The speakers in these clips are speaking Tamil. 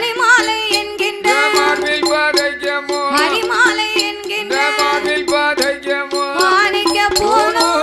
மணிமாலை என்கின்ற மார்பில் பாதைக்கமோ மணிமாலை என்கின்ற மார்பில் பாதைக்கமோ மாணிக்க போனோம்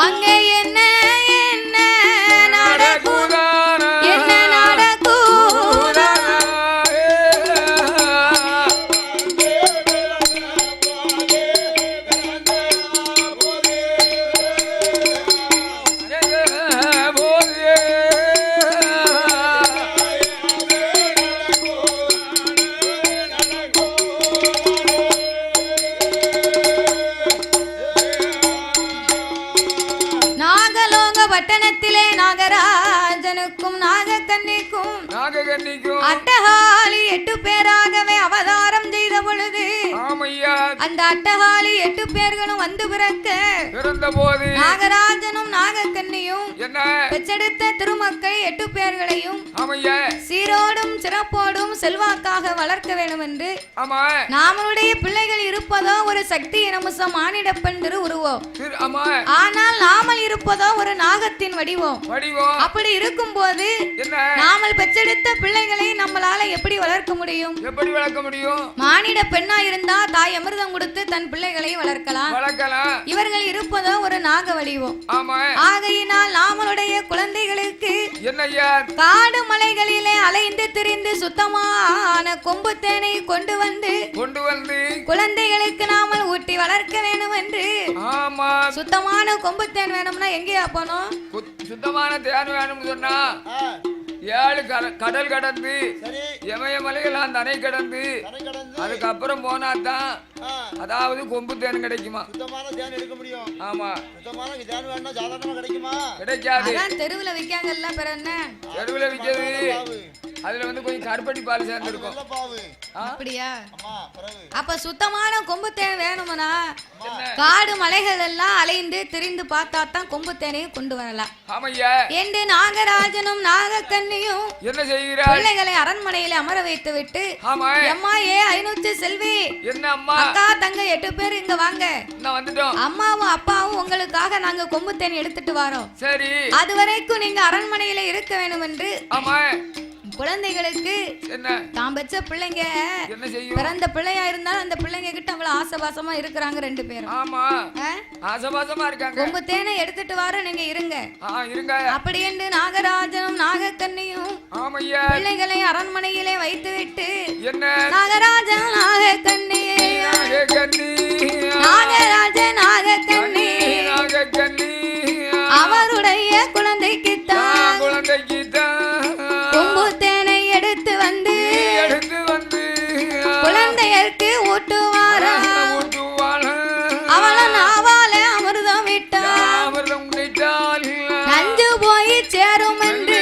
அங்கே என்ன என்ன நடக்கும் நடக்குதானா? என்ன நடக்கும் நாகலோக பட்டணத்திலே நாகராஜனுக்கும் நாகக்கன்னிக்கும் நாககன்னிக்கும் அட்டகாளி 8 பேராகவே அவதாரம் செய்த பொழுது ஆமையா அந்த அட்டகாளி 8 பேர்களும் வந்து பிறக்க பிறந்த போது நாகராஜனும் நாகக்கன்னியும் என்ன பெற்றெடுத்த திருமக்கள் 8 பேர்களையும் ஆமையா சீரோடும் சிறப்போடும் செல்வாக்காக வளர்க்க வேண்டும் என்று ஆமா நாமளுடைய பிள்ளைகள் இருப்பதோ ஒரு சக்தி இனமுசம் மானிட பெண் திரு உருவம் ஆமா ஆனால் நாமல் இருப்பதோ ஒரு நாகத்தின் வடிவம் வடிவம் அப்படி இருக்கும்போது என்ன நாமல் பெற்றெடுத்த பிள்ளைகளை நம்மளால எப்படி வளர்க்க முடியும் எப்படி வளர்க்க முடியும் மானிட பெண்ணா இருந்தா தாய் அமிர்தம் கொடுத்து தன் பிள்ளைகளை வளர்க்கலாம் வளர்க்கலாம் இவர்கள் இருப்பதோ ஒரு நாக வடிவம் ஆமா ஆகையினால் நாமளுடைய குழந்தைகளுக்கு என்னய்யா காடு மலைகளிலே அலைந்து திரிந்து சுத்தமான கொம்பு தேனை கொண்டு வந்து குழந்தைகளுக்கு நாமல் ஊட்டி வளர்க்க வேண்டும் என்று ஆமா சுத்தமான கொம்பு தேன் வேணும்னா எங்கேயா போனோம் சுத்தமான தேன் வேணும்னு சொன்னா 7 கடல் கடந்து இமயமலைகள் தனை கடந்து அதுக்கப்புறம் போனாதான் அதாவது கொம்பு தேன் கிடைக்குமா சுத்தமான தேன் எடுக்க முடியும் ஆமா சுத்தமான தேன் வேணா சாதாரணமா கிடைக்குமா கிடைக்காது அதான் தெருவுல விக்காங்கல்ல பிற என்ன தெருவுல விக்கிறது அதுல கொஞ்சம் கருப்பட்டி பால் சேர்ந்து இருக்கும் அப்படியா ஆமா பிறகு அப்ப சுத்தமான கொம்பு தேன் வேணும்னா காடு மலைகள் எல்லாம் அலைந்து திரிந்து பார்த்தா தான் கொம்பு தேனையும் கொண்டு வரலாம் ஆமையா என்று நாகராஜனும் நாகக்கன்னியும் என்ன செய்கிறார் பிள்ளைகளை அரண்மனையில அமர வைத்து விட்டு ஆமா அம்மா ஐநூற்று செல்வி என்ன அம்மா அக்கா தங்க 8 பேர் இங்க வாங்க நான் வந்துட்டோம் அம்மாவும் அப்பாவும் உங்களுக்காக நாங்க கொம்பு தேன் எடுத்துட்டு வரோம் சரி அது வரைக்கும் நீங்க அரண்மனையில இருக்க வேண்டும் என்று ஆமா குழந்தைகளுக்கு என்ன தாம் பெற்ற பிள்ளைங்க என்ன செய்யும் பிறந்த பிள்ளையா இருந்தாலும் அந்த பிள்ளைங்க கிட்ட அவ்வளவு ஆசபாசமா இருக்கிறாங்க 2 பேரும் ஆமா ஆசபாசமா இருக்காங்க கொம்பு தேனை எடுத்துட்டு வர நீங்க இருங்க இருங்க அப்படி என்று நாகராஜனும் நாகக்கன்னியும் ஆமையா பிள்ளைகளை அரண்மனையிலே வைத்து விட்டு என்ன நாகராஜன் நாகக்கன்னி நாகக்கன்னி நாகராஜன் நாகக்கன்னி நாகக்கன்னி அவருடைய குழந்தைக்குத்தான் கொம்பு தேனை எடுத்து வந்து குழந்தையருக்கு ஊட்டுவாரா அவள நாவால அமிர்தம் விட்டால் நஞ்சு போய் சேரும் என்று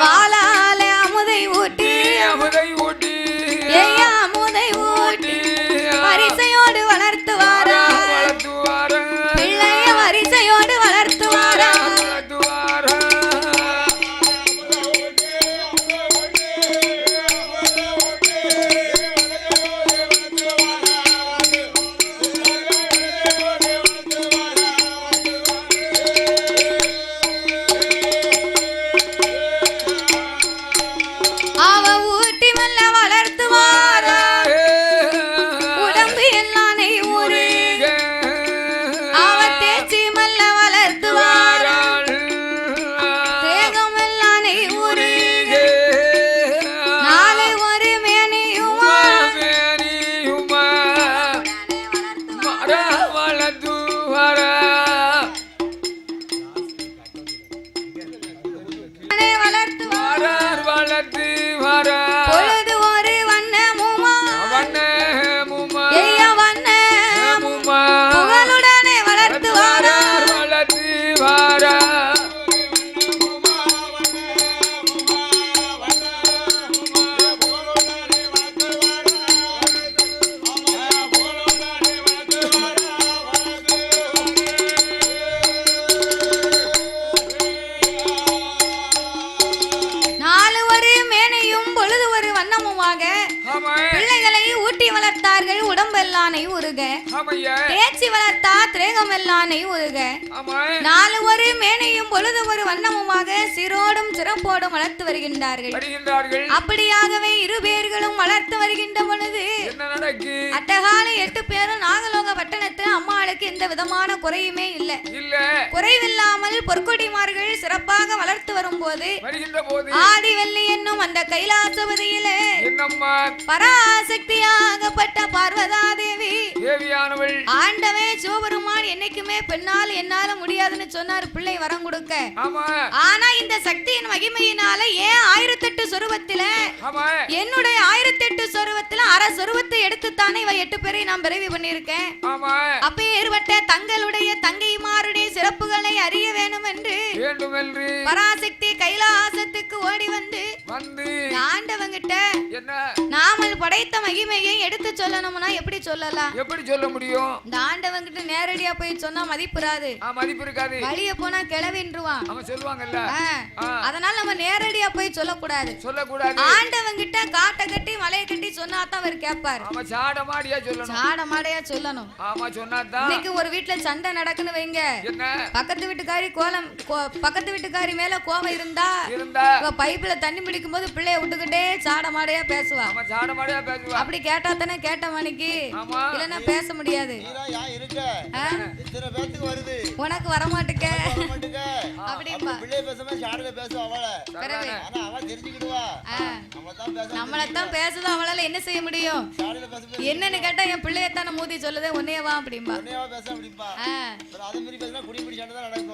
வாளால அமுதை ஊட்டி அமுதை ஊட்டி பரிசையோடு வளர்த்து வாரா எல்லாம் நெய் உருக ஆமையா தேய்ச்சி வளர்த்தா திரேகம் எல்லாம் நெய் உருக ஆமா நாலு ஒரு மேனையும் பொழுது ஒரு வண்ணமுமாக சிரோடும் சிறப்போடும் வளர்த்து வருகின்றார்கள் வருகின்றார்கள் அப்படியாகவே இரு பேர்களும் வளர்த்து வருகின்ற பொழுது என்ன நடக்கு அட்டகால 8 பேரும் நாகலோக பட்டணத்தில் அம்மாளுக்கு எந்த விதமான குறையுமே இல்லை இல்ல குறைவில்லாமல் பொற்கொடிமார்கள் சிறப்பாக வளர்த்து வரும்போது வருகின்ற போது ஆதிவெள்ளி என்னும் அந்த கைலாசபதியிலே என்னம்மா பராசக்தியாகப்பட்ட பார்வதா தேவி தேவியானவள் ஆண்டவே சிவபெருமான் என்னைக்குமே பெண்ணால் என்னால முடியாதுன்னு சொன்னார் பிள்ளை வரம் கொடுக்க ஆமா ஆனா இந்த சக்தியின் மகிமையினால ஏன் 1008 சொரூபத்தில ஆமா என்னுடைய 1008 சொரூபத்தில அரை சொரூபத்தை எடுத்துத்தானே இவ 8 பேரை நான் பிறவி பண்ணியிருக்கேன் ஆமா அப்ப ஏற்பட்ட தங்களுடைய தங்கைமாருடைய சிறப்புகளை அறிய வேண்டும் என்று பராசக்தி கைலாசத்துக்கு ஓடி வந்து ஆண்டவங்கிட்ட என்ன நாமல் படைத்த மகிமையை எடுத்து சொல்லணும்னா எப்படி சொல்லலாம் எப்படி சொல்ல முடியும் இந்த ஆண்டவங்கிட்ட நேரடியா போய் சொன்னா மதிப்புறாது மதிப்பு இருக்காது வழிய போனா கிளவின்றுவான் அவன் சொல்லுவாங்கல்ல அதனால நம்ம நேரடியா போய் சொல்லக்கூடாது ஆண்டவங்கிட்ட காட்டை கட்டி மலையை கட்டி சொன்னாதான் அவர் கேட்பாரு ஆமா சாடமாடியா சொல்லணும் சாடமாடியா சொல்லணும் ஆமா சொன்னாதான் இன்னைக்கு ஒரு வீட்டுல சண்டை நடக்குன்னு வைங்க என்ன பக்கத்து வீட்டுக்காரி மேல கோவம் இருந்தா பைப்புல தண்ணி பிடிக்கும் போது பிள்ளைய விட்டுக்கிட்டே சாடமாடையா பேசுவா அப்படி கேட்டா தானே கேட்ட மணிக்கு இல்லன்னா பேச முடியாது உனக்கு வரமாட்டுக்க அப்படிப்பா நம்மளத்தான் பேசுதோ அவளால என்ன செய்ய முடியும் என்னன்னு கேட்டா என் பிள்ளையத்தான மூதி சொல்லுதே உன்னையவா அப்படின்பா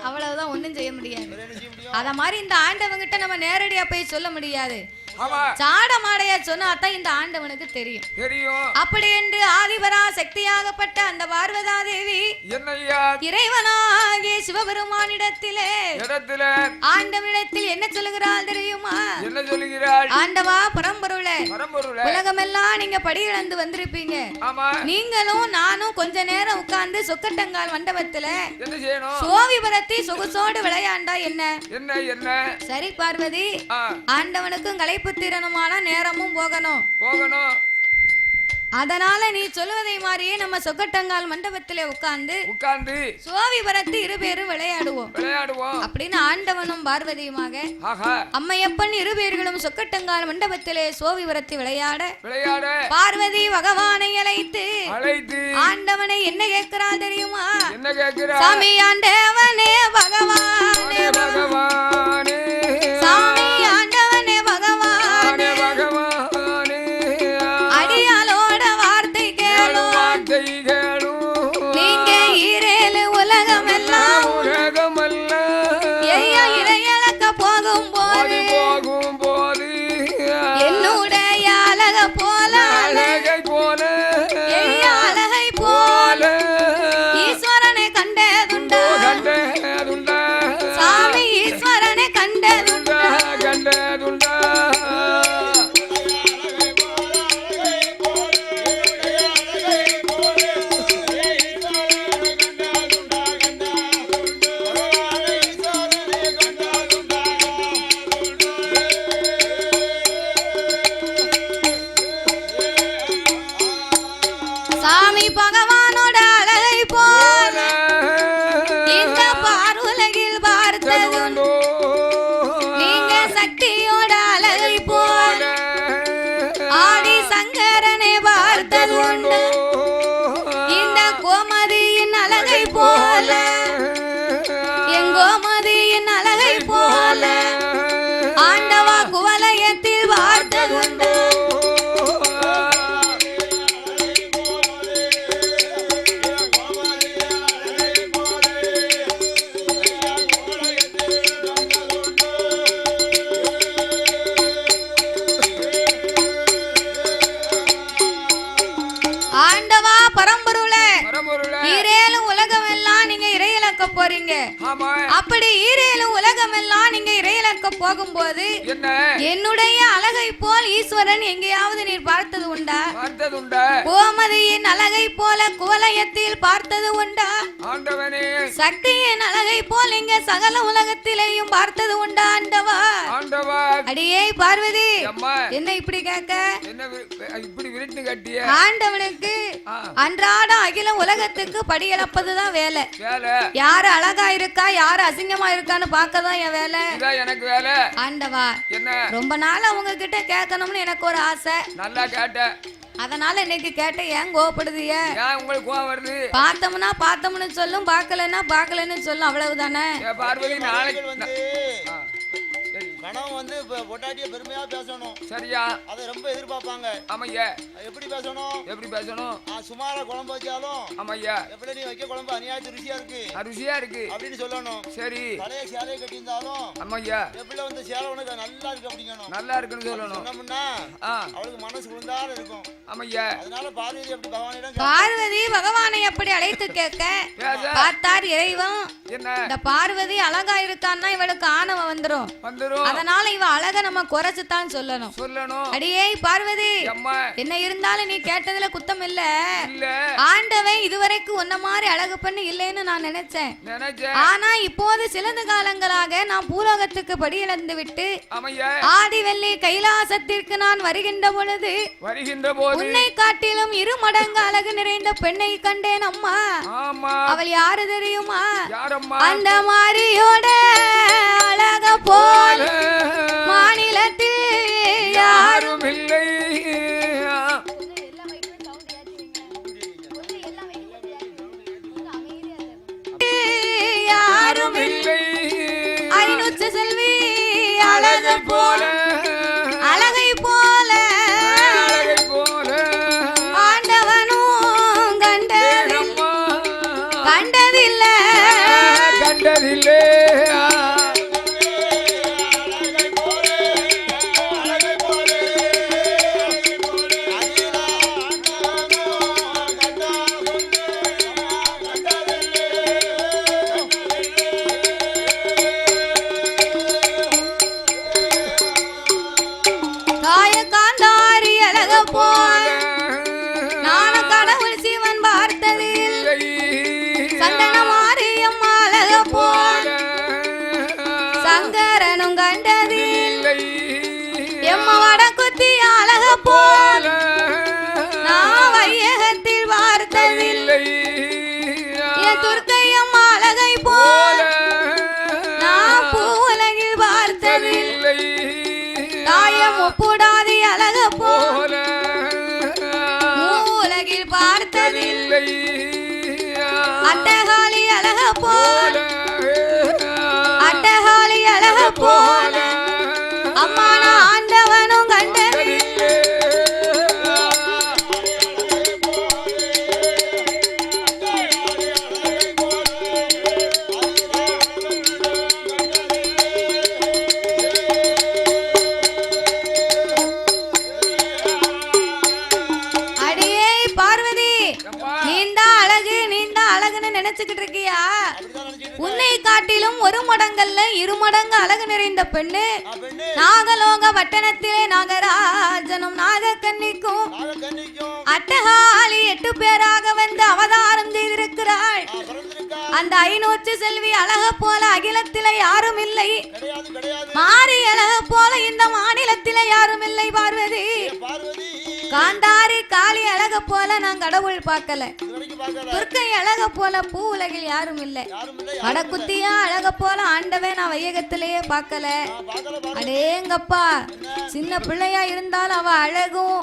அவ்வளவுதான் ஒண்ணும் செய்ய முடியாது அத மாதிரி இந்த ஆண்டவங்கிட்ட நம்ம நேரடியா போய் சொல்ல முடியாது சாட மாடையா சொன்னாதான் இந்த ஆண்டவனுக்கு தெரியும் அப்படி என்று ஆதிபரா சக்தியாகப்பட்ட அந்த பார்வதா தேவி இறைவனாகிய சிவபெருமானிடத்திலே ஆண்டவனிடத்தில் என்ன சொல்லுகிறாள் தெரியுமா என்ன சொல்லுகிறாள் ஆண்டவா பரம்பொருளே உலகமெல்லாம் நீங்க படி இழந்து வந்திருப்பீங்க நீங்களும் நானும் கொஞ்ச நேரம் உட்கார்ந்து சொக்கட்டங்கால் மண்டபத்துல சோவிபரத்தி சொகுசோடு விளையாண்டா என்ன என்ன சரி பார்வதி ஆண்டவனுக்கும் களைப்பு திறனுமான நேரமும் போகணும் அதனால நீ சொல்லுவதை மாதிரியே நம்ம சொக்கட்டங்கால் மண்டபத்திலே உட்கார்ந்து சோவிபரத்து இருபேரும் விளையாடுவோம் அப்படின்னு ஆண்டவனும் பார்வதியுமாக அம்மையப்பன் இருபேர்களும் சொக்கட்டங்கால் மண்டபத்திலே சோவிபரத்து விளையாட பார்வதி பகவானை அழைத்து ஆண்டவனை என்ன கேட்கிறாள் தெரியுமா சாமி ஆண்டவனே பகவானே சாமி ஆண்டவனே பகவானே அடியாலோட வார்த்தை கேளும் நீங்க ஈரேழு உலகமெல்லாம் ஐயா இளையழக்க போகும் போது என்னுடைய அழக போல ஐயா அழகை போல ஈஸ்வரனை கண்டதுண்டா இறையிலக்க போறீங்க. அப்படி ஈரேலும் உலகம் எல்லாம் நீங்க இறையிலக்க போகும்போது என்னுடைய அழகை போல் ஈஸ்வரன் எங்கேயாவது நீர் பார்த்தது உண்டா? கோமதியின் அழகை போல குவலயத்தில் பார்த்தது உண்டா? சக்தியின் அழகை போல் இங்க சகல உலகத்திலேயும் பார்த்தது உண்டா ஆண்டவா? அடியே பார்வதி, என்ன இப்படி கேட்க? ஆண்டவனுக்கு அன்றாட அகில உலகத்துக்கு படியளப்பதுதான் வேலை. யாரு அழகா இருக்கா யாரு அசிங்கமா இருக்கான்னு பார்க்கதான் என் வேலை. எனக்கு வேலை. ஆண்டவா, ரொம்ப நாள் உங்ககிட்ட கேட்கணும்னு எனக்கு ஒரு ஆசை. நல்லா கேட்ட, அதனால இன்னைக்கு கேட்ட. ஏன் கோவப்படுதிய? உங்களுக்கு கோவம் வருது? பார்த்தோம்னு சொல்லும், பார்க்கலன்னா பார்க்கலன்னு சொல்லும், அவ்வளவுதானே. பார்வதி, நாளைக்கு வந்து கணவன் வந்து பொட்டாட்டிய பெருமையா பேசணும். சரியா? அதை ரொம்ப எதிர்பார்ப்பாங்க. ஆமையா. எப்படி பேசணும்? எப்படி பேசணும்? சுமாரா குழம்பு வச்சாலும் ஆமையா, எப்படி நீ வைக்க குழம்பு அநியாயத்து ருசியா இருக்கு, ருசியா இருக்கு அப்படின்னு சொல்லணும். சரி. பழைய சேலையை கட்டியிருந்தாலும் ஆமையா, எப்படி வந்து சேலை உனக்கு நல்லா இருக்கு அப்படிங்கணும். நல்லா இருக்குன்னு சொல்லணும். சொன்னோம்னா அவளுக்கு மனசு குளிர்ந்தாலும் இருக்கும். ஆமையா. அதனால பார்வதி எப்படி பகவானிடம் பார்வதி பகவானை எப்படி அழைத்து கேட்க பார்த்தார் இறைவன். இந்த பார்வதி அழகா இருக்கான்னா இவளுக்கு ஆணவம் வந்துரும். அதனால இவ அழக நம்ம குறைச்சுதான் சொல்லணும். அடியே பார்வதி, என்ன இருந்தாலும் நீ கேட்டதுல குத்தம் இல்ல. ஆண்டவன் இதுவரைக்கும் உன்ன மாதிரி அழகு பண்ணி இல்லைன்னு நான் நினைச்சேன். ஆனா இப்போது சிலது காலங்களாக நான் பூலோகத்துக்கு படியிழந்து விட்டு ஆதிவெள்ளி கைலாசத்திற்கு நான் வருகின்ற பொழுது உன்னை காட்டிலும் 2 மடங்கு அழகு நிறைந்த பெண்ணை கண்டேன் அம்மா. அவள் யாரு தெரியுமா? அந்த மாரியோட அழக போல மாநிலத்தில் யாரும் இல்லை. யாரும் இல்லை. ஐநூற்று செல்வி அழகு போல, அழகை போல ஆண்டவனும் கண்டதில்லை. ஒப்புடாதி அழக போல உலகில் பார்த்ததில்லை. அட்டகாளி அழக போல, அட்டகாளி அழக போல அம்மான ஆண்டவனும் கண்டதில்லை. நினைச்சுக்கிட்டு இருக்கியா? உன்னை காட்டிலும் 1 மடங்கல்ல 2 மடங்கு அழகு நிறைந்த பெண்ணு நாகலோக வட்டணத்திலே நாகராஜனும் நாகக்கன்னிக்கும் அட்டகாளி 8 பேராக வந்து அவதாரம் செய்திருக்கிறாள். அந்த 500 செல்வி அழக போல அகிலத்திலே யாரும் இல்லை. மாறி அழக போல இந்த மாநிலத்திலே யாரும் இல்லை. பார்வதி, காந்தாரி காளி அழக போல நான் கடவுள் பார்க்கல. துர்க்கை அழக போல பூ உலகில் யாரும் இல்லை. வடக்குத்தியா அழக போல ஆண்டவே நான் வையகத்திலேயே பார்க்கல. அடேங்கப்பா, சின்ன பிள்ளையா இருந்தாலும் அவ அழகும்,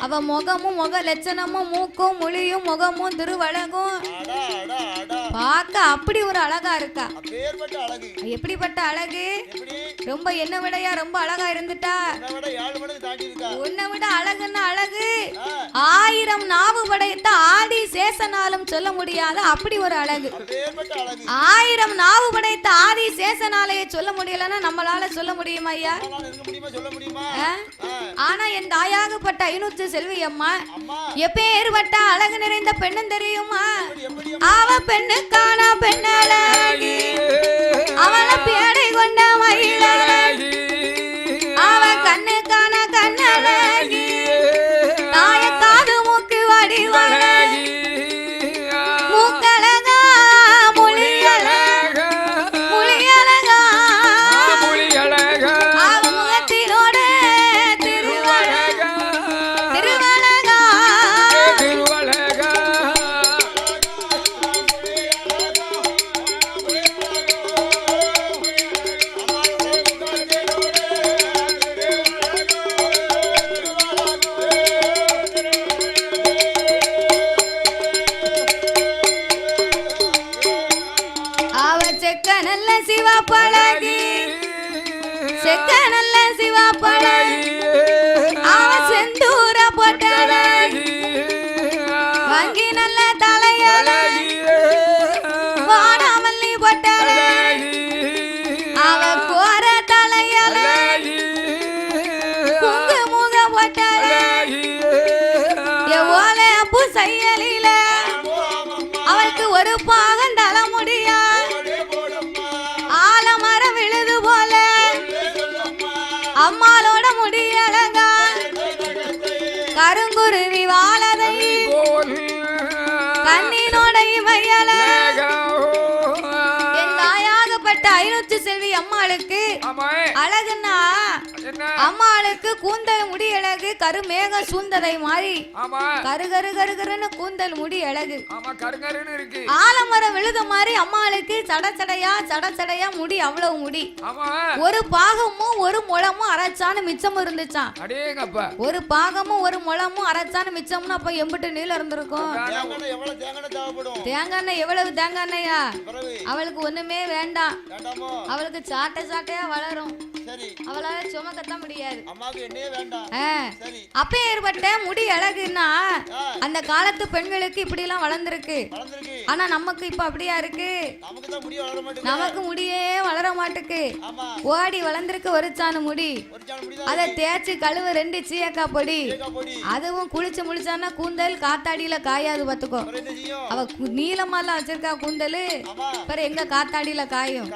அவ முகமும் முக லட்சணமும் மூக்கும் மொழியும் முகமும் திருவழகும் பார்க்க அப்படி ஒரு அழகா இருக்கா. எப்படிப்பட்ட அழகு? ரொம்ப என்ன விடையா ரொம்ப அழகா இருந்துட்டா. உன்னை விட அழகுன்னா அழகு 1000 நாவு படைத்த ஆதி சேசனாலும் சொல்ல முடியாத அப்படி ஒரு அழகு. 1000 நாவு படைத்த ஆதி சேசனாலேயே சொல்ல முடியலன்னா நம்மளால சொல்ல முடியுமா ஐயா? ஆனா என் தாயாகப்பட்ட 500 செல்வி அம்மா எப்பேற்பட்ட அழகு நிறைந்த பெண்ணும் தெரியுமா? அவ பெண்ணுக்கான பெண்ணால செக்க நல்ல சிவாப்பழகி செக்க நல்ல சிவாப்பழகி அவ செந்தூர பொட்டழகி வங்கி நல்ல தலையழகி வாடாமல்லி பொட்டழகி அவ கோர தலையழகி குங்குமுக பொட்டழகி ஓலை அப்பு செய்யலில அவளுக்கு ஒரு பாகம் தல முடியா ஆலமரம் விழுது போல அம்மாளோட முடியழகா கருங்குருவி வாழதை கண்ணினோட இமையழகா என் தாயாகப்பட்ட ஐநூற்று செல்வி அம்மாளுக்கு அழகுன்னா அம்மாளுக்கு கூந்தல் முடி அழகு கருமேகம் சூழ்ந்ததை மாறி கரு கரு கரு கருன்னு கூந்தல் முடி அழகு ஆலமரம் விழுத மாதிரி அம்மாளுக்கு சடச்சடையா முடி அவ்வளவு முடி ஒரு பாகமும் ஒரு முழமும் அரைச்சான்னு மிச்சம் இருந்துச்சான் ஒரு பாகமும் ஒரு முழமும் அரைச்சான்னு மிச்சம்னு அப்ப எம்பிட்டு நீளம் இருந்திருக்கும் தேங்காய் எவ்வளவு தேங்காய் எண்ணெயா அவளுக்கு ஒண்ணுமே வேண்டாம் அவளுக்கு சாட்டையா வளரும் அவளால சுமக்கத்தான் முடியாது அப்ப ஏற்பட்ட முடி அழகுன்னா அந்த காலத்து பெண்களுக்கு இப்படி எல்லாம் வளர்ந்துருக்கு ஆனா நமக்கு இப்ப அப்படியா இருக்கு நமக்கு முடியே வளர மாட்டுக்கு ஓடி வளர்ந்துருக்கு ஒரு சாணு முடி அதை தேய்ச்சி கழுவு 2 சீயக்கா பொடி அதுவும் குளிச்சு முடிச்சான்னா கூந்தல் காத்தாடியில காயாது பாத்துக்கோ அவ நீளமாலாம் வச்சிருக்கா கூந்தல் பிறகு எங்க காத்தாடியில காயும்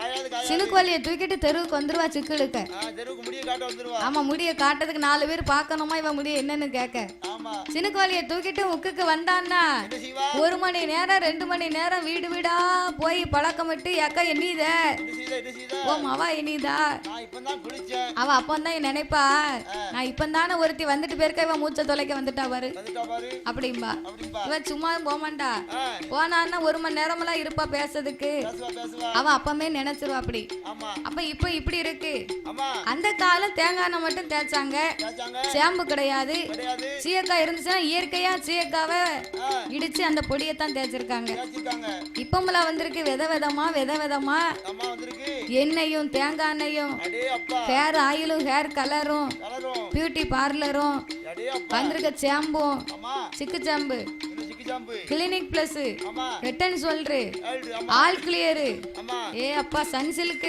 சினுக்கு வலியை தூக்கிட்டு தெருவுக்கு வந்துருவா சிக்கலுக்கு ஆமா முடிய காட்டுறதுக்கு 4 பேர் பாக்கணுமா இவன் முடிய என்னன்னு கேட்க சினுக்கு வலியை தூக்கிட்டு முக்குக்கு வந்தான்னா 1 மணி நேரம் 2 மணி நேரம் வீடு வீடா போய் பழக்கம் விட்டு ஏக்கா எண்ணித ஓ அவ எண்ணிதா அவ அப்பந்தான் நினைப்பா நான் இப்பந்தானே ஒருத்தி வந்துட்டு போயிருக்க இவன் மூச்சை தொலைக்க வந்துட்டா பாரு அப்படிம்பா இவன் சும்மா போமாண்டா போனான்னா 1 மணி நேரமெல்லாம் இருப்பா பேசுறதுக்கு அவ அப்பமே நினைச்சிருவா அப்படி அப்ப இப்ப இப்படி இருக்கு அந்த காலம் தேங்காய் எண்ணெய் மட்டும் தேய்ச்சாங்க சேம்பு கிடையாது சீயக்காய் இருந்துச்சுன்னா இயற்கையா சீயக்காவை இடிச்சு அந்த பொடியத்தான் தேய்ச்சிருக்காங்க இப்பம்ல வந்திருக்கு வித விதமா எண்ணெயும் தேங்காய் எண்ணெயும் ஹேர் ஆயிலும் ஹேர் கலரும் பியூட்டி பார்லரும் வந்திருக்க சேம்பும் சிக்கு சேம்பு கிளினிக் பிளஸ் ரிட்டர்ன் சொல்று ஆல் கிளியர் ஏ அப்பா சன்சில்க்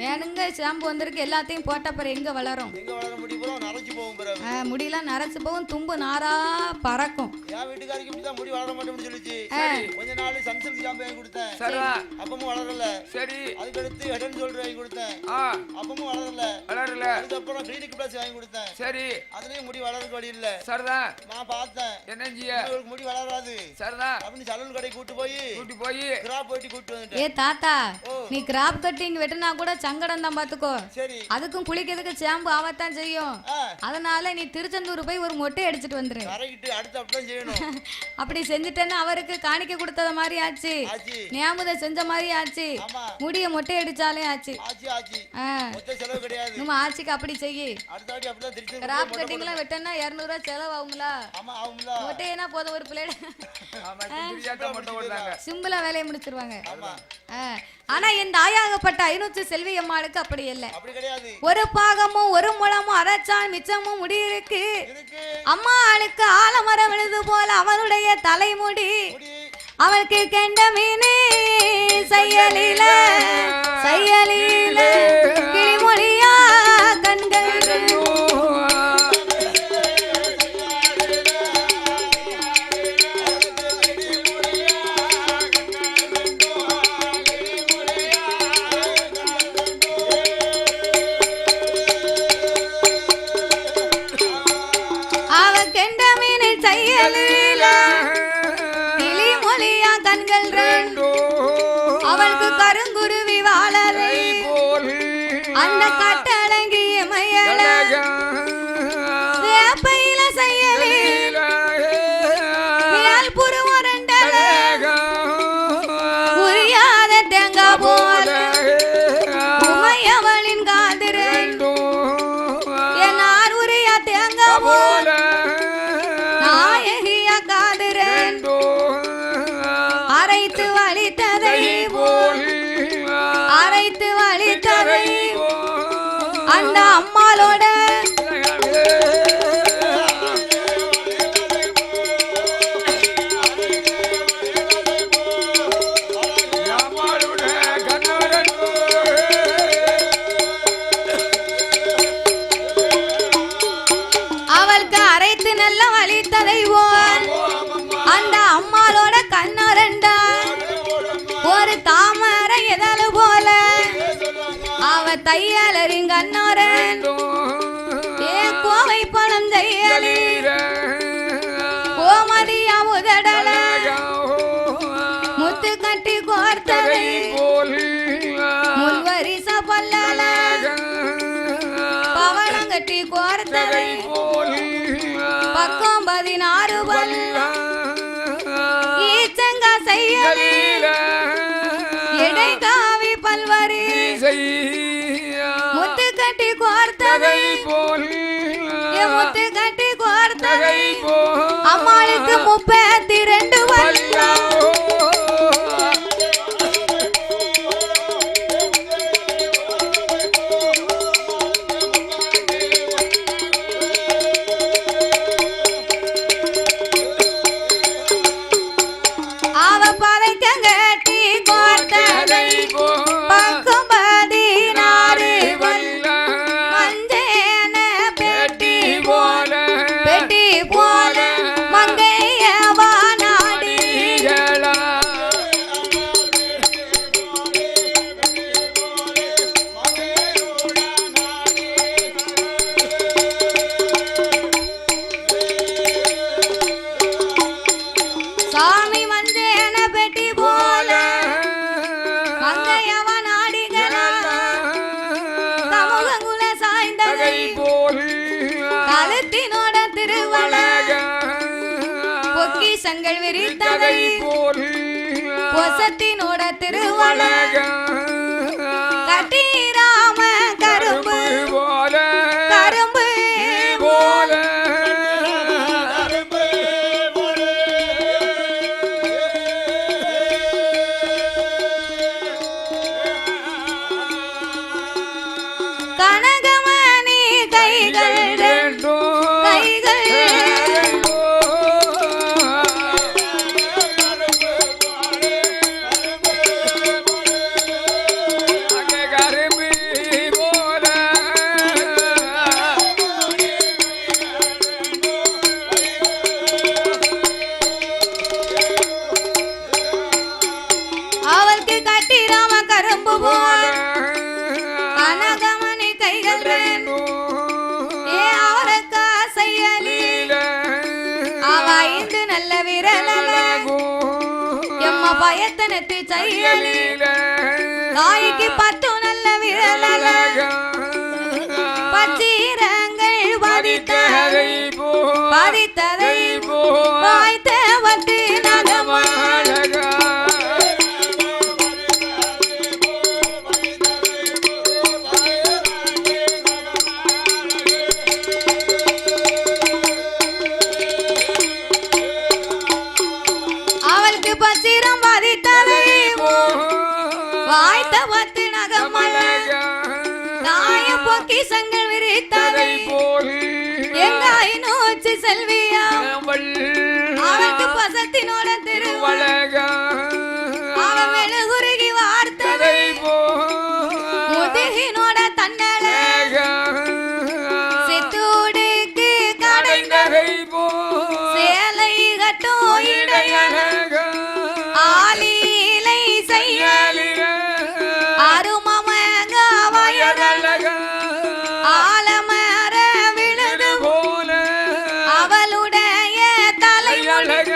வேணுங்க ஷாம்பு வந்திருக்கு எல்லாத்தையும் போட்ட பிறகு எங்க வளரும் முடியெல்லாம் நரைச்சு போகும் தும்பு நாரா பறக்கும் முடி வளர மாட்டேன்னு சொல்லிச்சு கொஞ்ச நாள் சன்சில்க் ஷாம்பு வாங்கி கொடுத்தேன் அப்பமும் வளரல சரி அதுக்கு அடுத்து ஹெட் ஷோல்டர் வாங்கி கொடுத்தேன் அப்பமும் வளரல அதுக்கப்புறம் கிளினிக் பிளஸ் வாங்கி கொடுத்தேன் சரி அதுலயும் முடி வளர்றதுக்கு வழி இல்ல சரிதான் நான் பார்த்தேன் என்னஞ்சியா முடி வளராது சரிதான் அப்படின்னு சலூன் கடை கூட்டி போய் கிராப் வெட்டி கூட்டி வந்துட்டேன் ஏ தாத்தா நீ கிராப் கட்டிங் வெட்டினா கூட சங்கடம் தான் பாத்துக்கோ சரி அதுக்கும் குளிக்கிறதுக்கு ஷாம்பு ஆவத்தான் செய்யும் அதனால நீ திருச்செந்தூர் போய் ஒரு மொட்டை அடிச்சிட்டு வந்துரு கரெக்ட் அடுத்து அப்படியே செய்யணும் அப்படி செஞ்சிட்டேன்னா அவருக்கு காணிக்க கொடுத்தத மாதிரி ஆச்சு ஞாபகம் செஞ்ச மாதிரி ஆச்சு முடிய மொட்டை அடிச்சாலே ஆச்சு செலவு கிடையாது நம்ம ஆச்சுக்கு அப்படி செய்யி கிராப் கட்டிங் எல்லாம் வெட்டனா 200 ரூபாய் செலவு ஆகுங்களா மொட்டைனா போதும் ஒரு பிளேட் சிம்பிளா வேலையை முடிச்சிருவாங்க ஆனா என் தாயாகப்பட்ட 500 செல்வி அம்மாளுக்கு அப்படி இல்ல ஒரு பாகமும் ஒரு முழமும் அரைச்சான் மிச்சமும் முடி இருக்கு அம்மாளுக்கு ஆலமரம் விழுது போல அவளுடைய தலைமுடி அவளுக்கு கெண்ட மீனே செய்யலில கிளிமொழியா கண்கள் அவளுக்கு கருங்குருவி வாழலை அந்த கட்டழங்கிய மயல வேப்பையில செய்யலே புருவரண்டல உரியாத தேங்காய் போல உமையவளின் காதிரு என்னார் உரியா தேங்காய் போல நாயகிய காதிரு அரைத்து வலித்ததை போல் அம்மாளோட அவளுக்கு அரைத்து நல்ல வலித்ததை போல் அந்த அம்மாளோட கண்ணரண்டா ஒரு தாமரை எதழு போல அவ தையலரின் கண்ணோரன் ஏ கோவை பழம் தையலி கோமதியா உதடல முத்து கட்டி கோர்த்தவை முன்வரிச பல்லல பவளம் கட்டி கோர்த்தவை பக்கம் 16 பல்ல ஈச்சங்கா செய்யலி இடைகாவி பல்வரி முத்து கட்டி கோர்த்தவை முத்து கட்டி கோர்த்தவை அம்மாளுக்கு 32 பல்ல பொக்கிஷங்கள் விரித்ததை பொசத்தினோட திருவளக கட்டிராம கரும்பு போல கரும்பு போல கனகமணி கைகள் கைகள் பயத்தனத்து செய்யலில தாய்க்கு 10 நல்ல விரலல பச்சீரங்கள் பதித்ததை வாய்த்த வட்டு நகமாழக அவளுக்கு பச்சிரம் பதித்ததை வாய்த்த வட்டு நகமழக தாய பொக்கிஷங்கள் விரித்ததை எங்காய் நோச்சு செல்வியா அவளுக்கு பசத்தினோட திருவழக அவ மெழுகுருகி வார்த்ததை முதுகினோட தன்னழக சித்தூடுக்கு கடைந்ததை சேலை கட்டும் இடையழக ஆலீலை செய்யலிர அருமமக வயதழக ஆலமர விழுது போல அவளுடைய தலையழக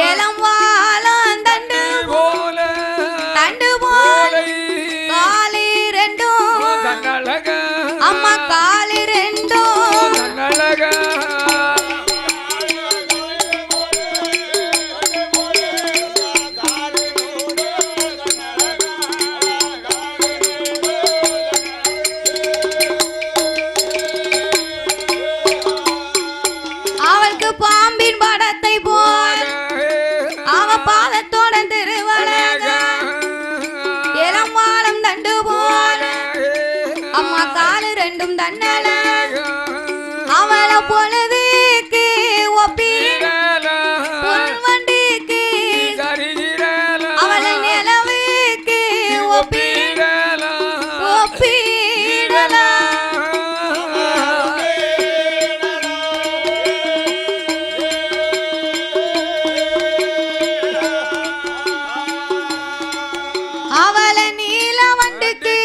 இளம் வாழம் தண்டு போல காலி ரெண்டும் வேண்டும் தன்னல அவள பொழுதுக்கு ஒப்பீடு வண்டிக்கு அவளை நிலவுக்கு ஒப்பீடலாம் அவளை நீல வண்டுக்கு